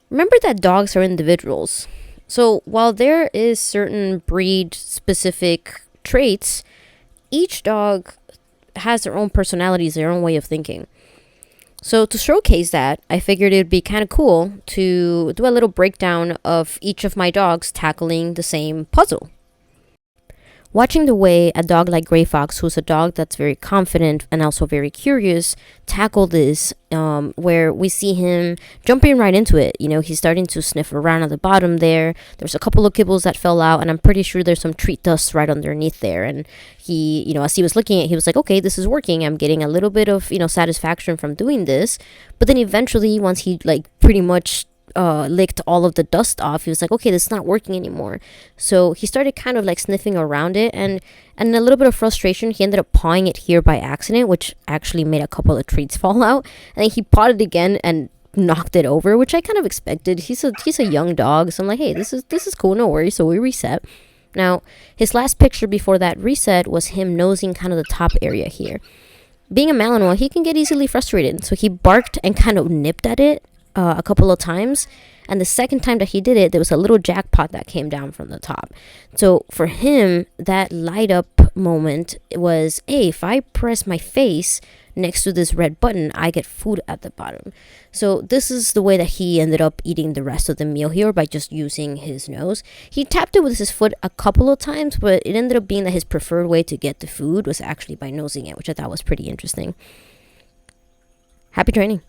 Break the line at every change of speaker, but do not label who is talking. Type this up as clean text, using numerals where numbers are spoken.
Remember that dogs are individuals. So while there is certain breed specific traits, each dog has their own personalities, their own way of thinking. So to showcase that, I figured it would be kind of cool to do a little breakdown of each of my dogs tackling the same puzzle. Watching the way a dog like Gray Fox, who's a dog that's very confident and also very curious, tackle this, where we see him jumping right into it. He's starting to sniff around at the bottom there. There's a couple of kibbles that fell out, and I'm pretty sure there's some treat dust right underneath there. And he, as he was looking at it, he was like, okay, this is working. I'm getting a little bit of, satisfaction from doing this. But then eventually, once he, pretty much licked all of the dust off, he was like, okay, this is not working anymore. So he started kind of sniffing around it, and a little bit of frustration, he ended up pawing it here by accident, which actually made a couple of treats fall out. And then he pawed it again and knocked it over, which I kind of expected. He's a young dog, so I'm like, hey, this is cool, no worries. So we reset. Now his last picture before that reset was him nosing kind of the top area here. Being a Malinois, he can get easily frustrated, so he barked and kind of nipped at it a couple of times, and the second time that he did it, there was a little jackpot that came down from the top. So for him, that light up moment was, hey, if I press my face next to this red button, I get food at the bottom. So this is the way that he ended up eating the rest of the meal here, by just using his nose. He tapped it with his foot a couple of times, but it ended up being that his preferred way to get the food was actually by nosing it, which I thought was pretty interesting. Happy training.